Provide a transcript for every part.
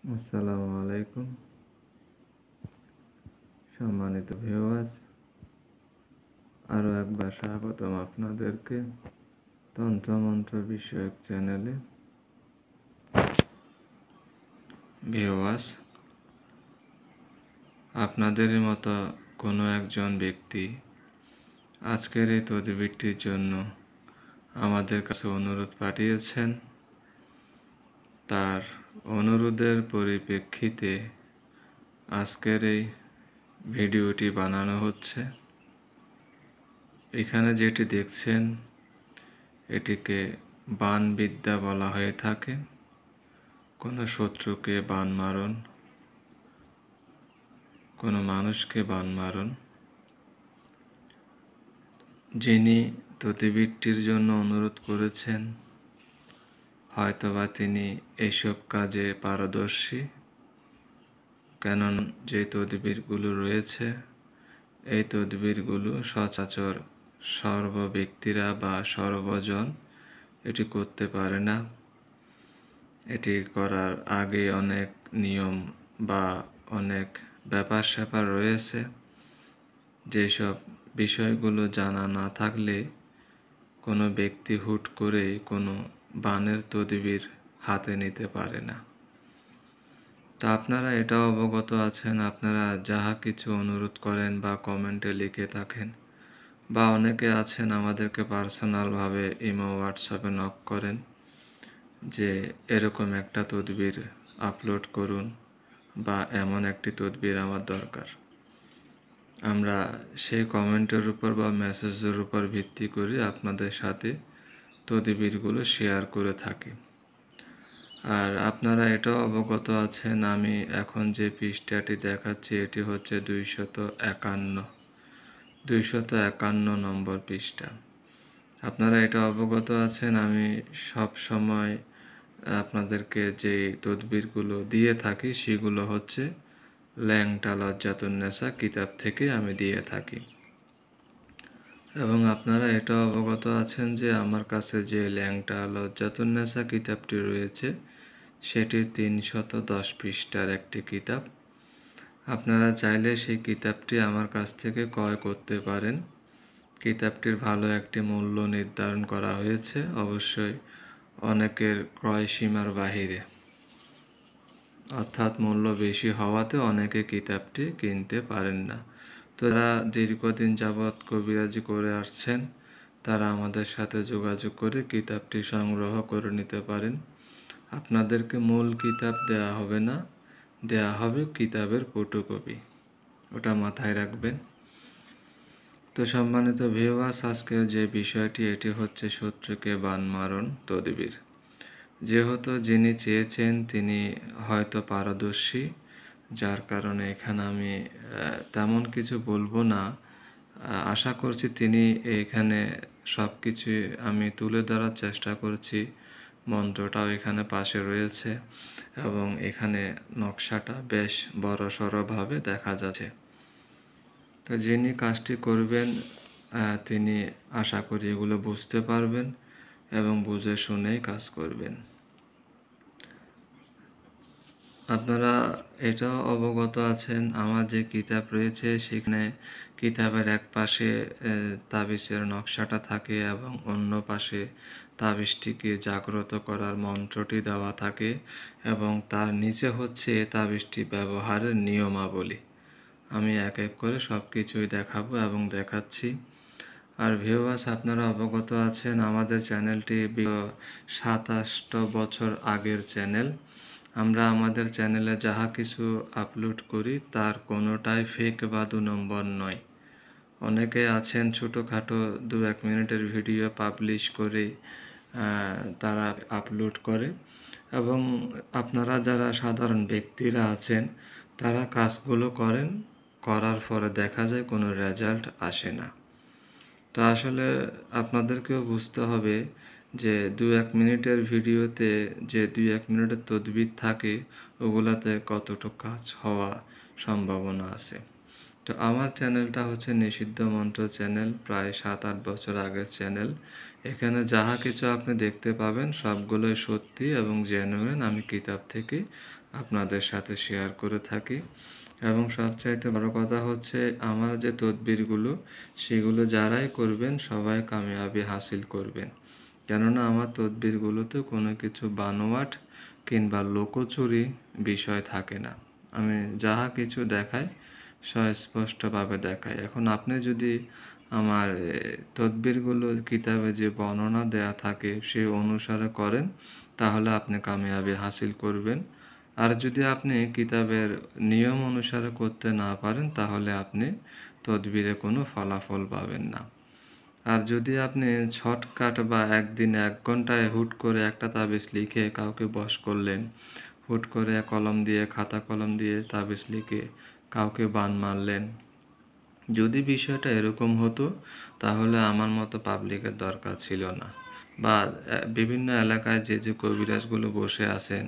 আসসালামু আলাইকুম। সম্মানিত ভিউয়ার্স, আরও একবার স্বাগতম আপনাদেরকে তন্ত্রমন্ত্র বিষয়ক চ্যানেলে। ভিউয়ার্স, আপনাদেরই মতো কোনো একজন ব্যক্তি আজকের এই তদবিরটির জন্য আমাদের কাছে অনুরোধ পাঠিয়েছেন। তার অনুরোধের পরিপ্রেক্ষিতে আজকের এই ভিডিওটি বানানো হচ্ছে। এখানে যেটি দেখছেন এটিকে বাণবিদ্যা বলা হয়ে থাকে। কোনো শত্রুকে বাণ মারণ, কোনো মানুষকে বাণ মারণ। যিনি তদবিরটির জন্য অনুরোধ করেছেন, হয়তোবা তিনি এইসব কাজে পারদর্শী। কেননা যে তদবিরগুলো রয়েছে, এই তদবিরগুলো সচরাচর সর্ব ব্যক্তিরা বা সর্বজন এটি করতে পারে না। এটি করার আগে অনেক নিয়ম বা অনেক ব্যাপার স্যাপার রয়েছে, যেসব বিষয়গুলো জানা না থাকলে কোনো ব্যক্তি হুট করেই কোনো বানের তদবির হাতে নিতে পারে না। তা আপনারা এটাও অবগত আছেন, আপনারা যাহা কিছু অনুরোধ করেন বা কমেন্টে লিখে থাকেন, বা অনেকে আছেন আমাদেরকে পার্সোনালভাবে ইমো হোয়াটসঅ্যাপে নক করেন যে এরকম একটা তদবির আপলোড করুন বা এমন একটি তদবির আমার দরকার। আমরা সেই কমেন্টের উপর বা মেসেজের উপর ভিত্তি করে আপনাদের সাথে তদবিরগুলো শেয়ার করে থাকি। আর আপনারা এটাও অবগত আছেন, আমি এখন যে পৃষ্ঠাটি দেখাচ্ছি এটি হচ্ছে 251 নম্বর পৃষ্ঠা। আপনারা এটা অবগত আছেন, আমি সব সময় আপনাদেরকে যে তদবিরগুলো দিয়ে থাকি সেগুলো হচ্ছে ল্যাংটা লজ্জাতুন্নেসা কিতাব থেকে আমি দিয়ে থাকি। এবং আপনারা এটাও অবগত আছেন যে আমার কাছে যে ল্যাংটা লজ্জাতুন্নেসা কিতাবটি রয়েছে সেটি 310 পৃষ্ঠার একটি কিতাব। আপনারা চাইলে সেই কিতাবটি আমার কাছ থেকে ক্রয় করতে পারেন। কিতাবটির ভালো একটি মূল্য নির্ধারণ করা হয়েছে, অবশ্যই অনেকের ক্রয় সীমার বাহিরে, অর্থাৎ মূল্য বেশি হওয়াতে অনেকে কিতাবটি কিনতে পারেন না। তো যারা দীর্ঘদিন যাবৎ কবিরাজি করে আসছেন তারা আমাদের সাথে যোগাযোগ করে কিতাবটি সংগ্রহ করে নিতে পারেন। আপনাদেরকে মূল কিতাব দেয়া হবে না, দেয়া হবে কিতাবের ফটোকপি, ওটা মাথায় রাখবেন। তো সম্মানিত ভিউয়ার্স, আজকের যে বিষয়টি এটি হচ্ছে শত্রুকে বাণ মারণ তদবির। যেহেতু যিনি চেয়েছেন তিনি হয়তো পারদর্শী, যার কারণে এখানে আমি তেমন কিছু বলবো না। আশা করছি তিনি এখানে সব কিছু আমি তুলে ধরার চেষ্টা করছি। মন্ত্রটাও এখানে পাশে রয়েছে এবং এখানে নকশাটা বেশ বড়সড়ভাবে দেখা যাচ্ছে। তো যিনি কাজটি করবেন তিনি আশা করি এগুলো বুঝতে পারবেন এবং বুঝে শুনেই কাজ করবেন। আপনারা এটাও অবগত আছেন, আমার যে কিতাব রয়েছে সেখানে কিতাবের এক পাশে তাবিজের নকশাটা থাকে এবং অন্য পাশে তাবিজটিকে জাগ্রত করার মন্ত্রটি দেওয়া থাকে এবং তার নিচে হচ্ছে তাবিজটি ব্যবহারের নিয়মাবলী। আমি এক এক করে সব কিছুই দেখাবো এবং দেখাচ্ছি। আর ভিউয়ার্স, আপনারা অবগত আছেন আমাদের চ্যানেলটি 27 বছর আগের চ্যানেল। আমরা আমাদের চ্যানেলে যাহা কিছু আপলোড করি তার কোনোটাই ফেক বা 2 নম্বর নয়। অনেকে আছেন ছোটোখাটো 2-1 মিনিটের ভিডিও পাবলিশ করে তারা আপলোড করে এবং আপনারা যারা সাধারণ ব্যক্তিরা আছেন তারা কাজগুলো করেন, করার পরে দেখা যায় কোনো রেজাল্ট আসে না। তো আসলে আপনাদেরকেও বুঝতে হবে যে 2-1 মিনিটের ভিডিওতে যে 2-1 মিনিটের তদবির থাকে ওগুলাতে কতটুকু কাজ হওয়া সম্ভাবনা আছে। তো আমার চ্যানেলটা হচ্ছে নিষিদ্ধ মন্ত্র চ্যানেল, প্রায় 7-8 বছর আগের চ্যানেল। এখানে যাহা কিছু আপনি দেখতে পাবেন সবগুলোই সত্যি এবং জেনুইন। আমি কিতাব থেকে আপনাদের সাথে শেয়ার করে থাকি এবং সবচাইতে বড় কথা হচ্ছে আমার যে তদবিরগুলো সেগুলো যারাই করবেন সবাই কামিয়াবি হাসিল করবেন। কেননা আমার তদবিরগুলোতে কোনো কিছু বানোয়াট কিংবা লুকোচুরি বিষয় থাকে না। আমি যাহা কিছু দেখাই সুস্পষ্টভাবে দেখাই। এখন আপনি যদি আমার তদবিরগুলো কিতাবে যে বর্ণনা দেয়া থাকে সেই অনুসারে করেন তাহলে আপনি কামিয়াবি হাসিল করবেন। আর যদি আপনি কিতাবের নিয়ম অনুসারে করতে না পারেন তাহলে আপনি তদবিরে কোনো ফলাফল পাবেন না। আর যদি আপনি শর্টকাট বা একদিন ১ ঘন্টায় হুট করে একটা তাবিজ লিখে কাউকে বশ করলেন, হুট করে কলম দিয়ে খাতা কলম দিয়ে তাবিজ লিখে কাউকে বান মারলেন, যদি বিষয়টা এরকম হতো তাহলে আমার মতো পাবলিকের দরকার ছিল না। বা বিভিন্ন এলাকায় যে কবিরাজগুলো বসে আছেন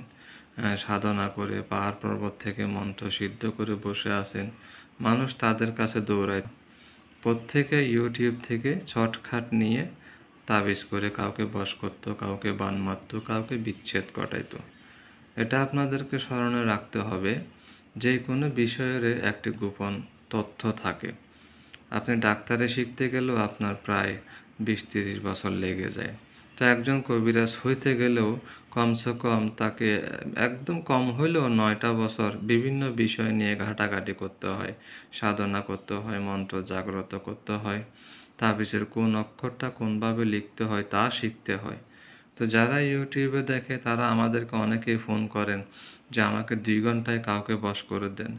সাধনা করে পাহাড় পর্বত থেকে মন্ত্র সিদ্ধ করে বসে আছেন, মানুষ তাদের কাছে দৌড়ায়। প্রত্যেকে ইউটিউব থেকে শর্টকাট নিয়ে তাবিজ করে কাউকে বশ করতো, কাউকে বান মারতো, কাউকে বিচ্ছেদ ঘটাইতো। এটা আপনাদেরকে স্মরণে রাখতে হবে, যে কোনো বিষয়ের একটি গোপন তথ্য থাকে। আপনি ডাক্তারি শিখতে গেলেও আপনার প্রায় 20-30 বছর লেগে যায়। তো একজন কবিরাজ হইতে গেলেও কমসে কম তাকে একদম কম হইলেও 9টা বছর বিভিন্ন বিষয় নিয়ে ঘাটাঘাটি করতে হয়, সাধনা করতে হয়, মন্ত্র জাগ্রত করতে হয়, তাবিজের কোন অক্ষরটা কোনভাবে লিখতে হয় তা শিখতে হয়। তো যারা ইউটিউবে দেখে তারা আমাদেরকে অনেকেই ফোন করেন যে আমাকে 2 ঘন্টায় কাউকে বশ করে দেন,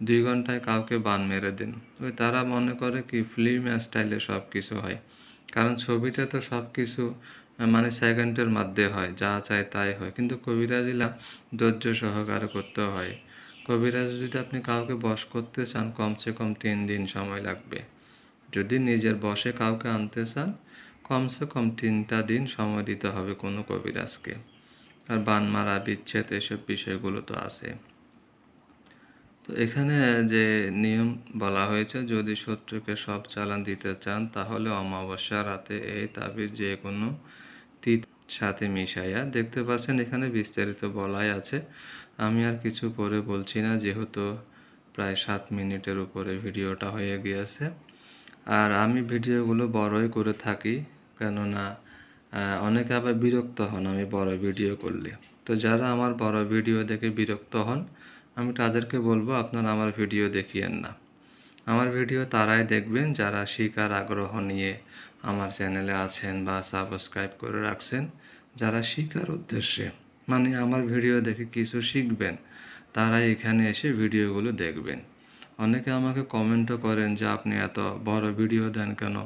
2 ঘন্টায় কাউকে বান মেরে দিন। ওই তারা মনে করে কি ফিল্ম স্টাইলে সব কিছু হয়। কারণ ছবিতে তো সব কিছু মানে সেকেন্ডের মধ্যে হয়, যা চায় তাই হয়। কিন্তু কবিরাজিলা ধৈর্য সহকারে করতে হয়। কবিরাজ যদি আপনি কাউকে বশ করতে চান কমসে কম 3 দিন সময় লাগবে। যদি নিজের বশে কাউকে আনতে চান কমসে কম 3টা দিন সময় দিতে হবে কোনো কবিরাজকে। আর বান মারা, বিচ্ছেদ এসব বিষয়গুলো তো আছে। তো এখানে যে নিয়ম বলা হয়েছে, যদি শত্রুকে সব চালান দিতে চান তাহলে অমাবস্যা রাতে এই তাবিজ যে কোনো তিথির সাথে মিশাইয়া, দেখতে পাচ্ছেন এখানে বিস্তারিত বলাই আছে। আমি আর কিছু পরে বলছি না, যেহেতু প্রায় 7 মিনিটের উপরে ভিডিওটা হয়ে গিয়েছে। আর আমি ভিডিওগুলো বড়ই করে থাকি, কেননা অনেকে আবার বিরক্ত হন আমি বড় ভিডিও করলে। তো যারা আমার বড় ভিডিও দেখে বিরক্ত হন আমি তাদেরকে বলবো আপনারা আমার ভিডিও দেখিয়েন না। আমার ভিডিও তারাই দেখবেন যারা শিখার আগ্রহ নিয়ে আমার চ্যানেলে আছেন বা সাবস্ক্রাইব করে রাখছেন। যারা শিখার উদ্দেশ্যে মানে আমার ভিডিও দেখে কিছু শিখবেন তারাই এখানে এসে ভিডিওগুলো দেখবেন। অনেকে আমাকে কমেন্টও করেন যে আপনি এত বড় ভিডিও দেন কেন,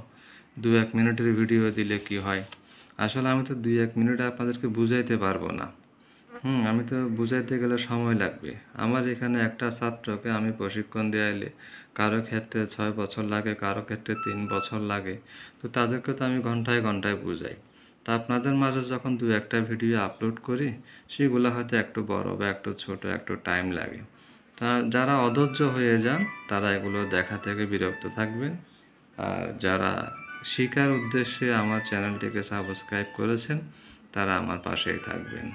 2-1 মিনিটের ভিডিও দিলে কি হয়। আসলে আমি তো 2-1 মিনিটে আপনাদেরকে বুঝাইতে পারবো না। আমি তো বুঝাইতে গেলে সময় লাগবে। আমার এখানে একটা ছাত্রকে আমি প্রশিক্ষণ দেয়াইলে কারো ক্ষেত্রে 6 বছর লাগে, কারো ক্ষেত্রে 3 বছর লাগে। তো তাদেরকে তো আমি ঘন্টায় ঘন্টায় বুঝাই। তা আপনাদের মাঝে যখন 2-একটা ভিডিও আপলোড করি সেগুলো হয়তো একটু বড় বা একটু ছোট একটু টাইম লাগে। তা যারা অধৈর্য হয়ে যান তারা এগুলো দেখা থেকে বিরক্ত থাকবেন। আর যারা শিখার উদ্দেশ্যে আমার চ্যানেলটিকে সাবস্ক্রাইব করেছেন তারা আমার পাশেই থাকবেন।